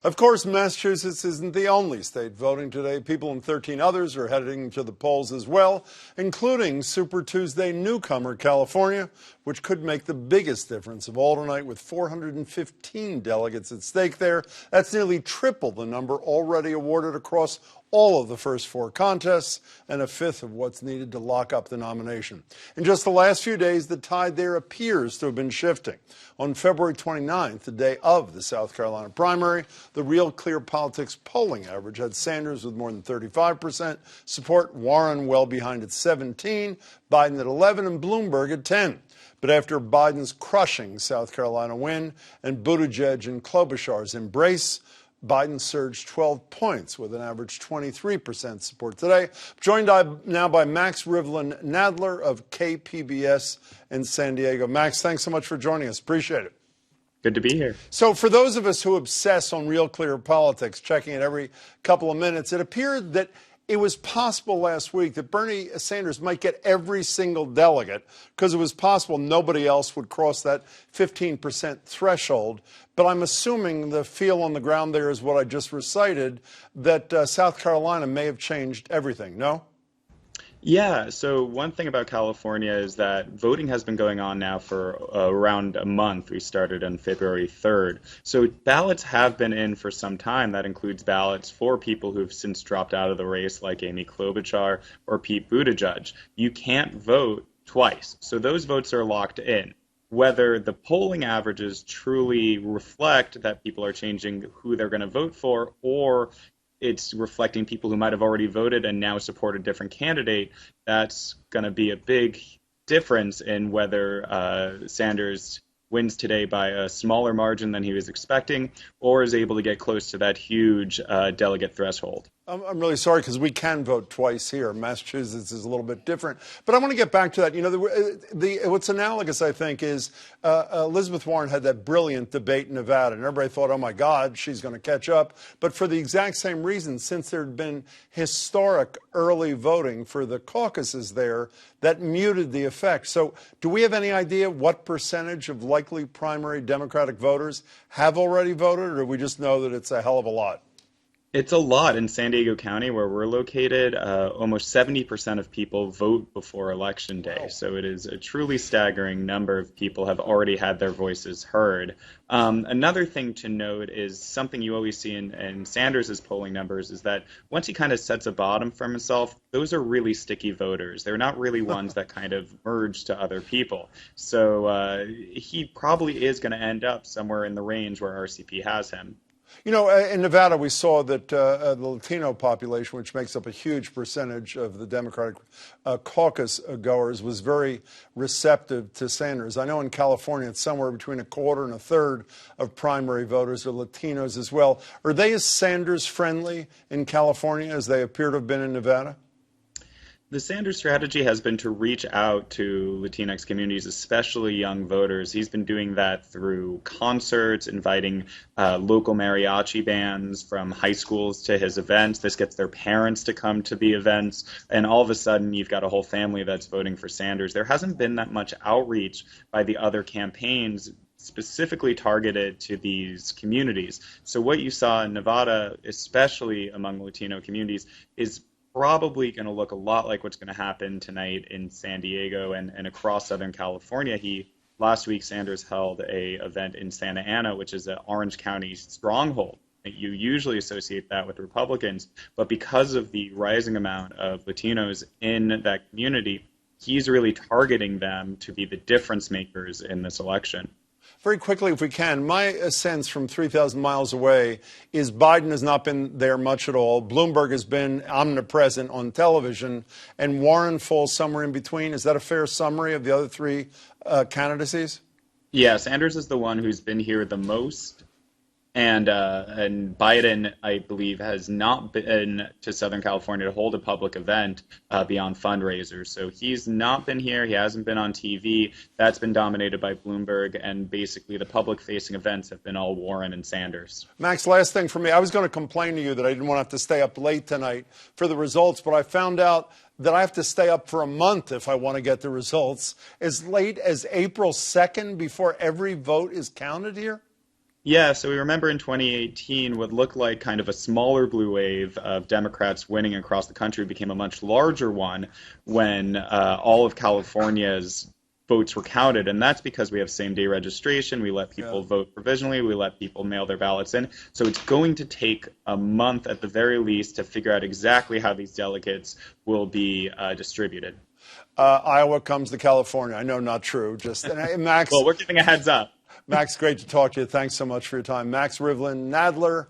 Of course, Massachusetts isn't the only state voting today. People in 13 others are heading to the polls as well, including Super Tuesday newcomer California, which could make the biggest difference of all tonight with 415 delegates at stake there. That's nearly triple the number already awarded across all of the first four contests and a fifth of what's needed to lock up the nomination. In just the last few days, the tide there appears to have been shifting. On February 29th, the day of the South Carolina primary, the Real Clear Politics polling average had Sanders with more than 35% support, Warren well behind at 17, Biden at 11, and Bloomberg at 10. But after Biden's crushing South Carolina win and Buttigieg and Klobuchar's embrace, Biden surged 12 points with an average 23% support today. Joined now by Max Rivlin-Nadler of KPBS in San Diego. Max, thanks so much for joining us. Appreciate it. Good to be here. So for those of us who obsess on Real Clear Politics, checking it every couple of minutes, it appeared that it was possible last week that Bernie Sanders might get every single delegate because it was possible nobody else would cross that 15% threshold. But I'm assuming the feel on the ground there is what I just recited, that South Carolina may have changed everything, no? Yeah, so one thing about California is that voting has been going on now for around a month. We started on February 3rd. So ballots have been in for some time. That includes ballots for people who've since dropped out of the race, like Amy Klobuchar or Pete Buttigieg. You can't vote twice. So those votes are locked in. Whether the polling averages truly reflect that people are changing who they're going to vote for, or it's reflecting people who might have already voted and now support a different candidate, that's going to be a big difference in whether Sanders wins today by a smaller margin than he was expecting or is able to get close to that huge delegate threshold. I'm really sorry because we can vote twice here. Massachusetts is a little bit different. But I want to get back to that. You know, what's analogous, I think, is Elizabeth Warren had that brilliant debate in Nevada, and everybody thought, oh, my God, she's going to catch up. But for the exact same reason, since there had been historic early voting for the caucuses there, that muted the effect. So do we have any idea what percentage of likely primary Democratic voters have already voted, or do we just know that it's a hell of a lot? It's a lot. In San Diego County, where we're located, almost 70% of people vote before Election Day. Wow. So it is a truly staggering number of people have already had their voices heard. Another thing to note is something you always see in Sanders' polling numbers is that once he kind of sets a bottom for himself, those are really sticky voters. They're not really ones that kind of merge to other people. So he probably is going to end up somewhere in the range where RCP has him. You know, in Nevada, we saw that the Latino population, which makes up a huge percentage of the Democratic caucus goers, was very receptive to Sanders. I know in California, it's somewhere between a quarter and a third of primary voters are Latinos as well. Are they as Sanders friendly in California as they appear to have been in Nevada? The Sanders strategy has been to reach out to Latinx communities, especially young voters. He's been doing that through concerts, inviting local mariachi bands from high schools to his events. This gets their parents to come to the events, and all of a sudden you've got a whole family that's voting for Sanders. There hasn't been that much outreach by the other campaigns specifically targeted to these communities. So what you saw in Nevada, especially among Latino communities, is probably going to look a lot like what's going to happen tonight in San Diego and across Southern California. Last week, Sanders held a event in Santa Ana, which is an Orange County stronghold. You usually associate that with Republicans, but because of the rising amount of Latinos in that community, he's really targeting them to be the difference makers in this election. Very quickly, if we can, my sense from 3,000 miles away is Biden has not been there much at all. Bloomberg has been omnipresent on television, and Warren falls somewhere in between. Is that a fair summary of the other three candidacies? Yeah, Sanders is the one who's been here the most. And Biden, I believe, has not been to Southern California to hold a public event beyond fundraisers. So he's not been here. He hasn't been on TV. That's been dominated by Bloomberg. And basically the public-facing events have been all Warren and Sanders. Max, last thing for me. I was going to complain to you that I didn't want to have to stay up late tonight for the results, but I found out that I have to stay up for a month if I want to get the results. As late as April 2nd before every vote is counted here? Yeah, so we remember in 2018 what looked like kind of a smaller blue wave of Democrats winning across the country became a much larger one when all of California's votes were counted. And that's because we have same-day registration. We let Yeah. people vote provisionally. We let people mail their ballots in. So it's going to take a month at the very least to figure out exactly how these delegates will be distributed. Iowa comes to California. I know, not true. Just and Max, Well, we're giving a heads up. Max, great to talk to you. Thanks so much for your time. Max Rivlin-Nadler.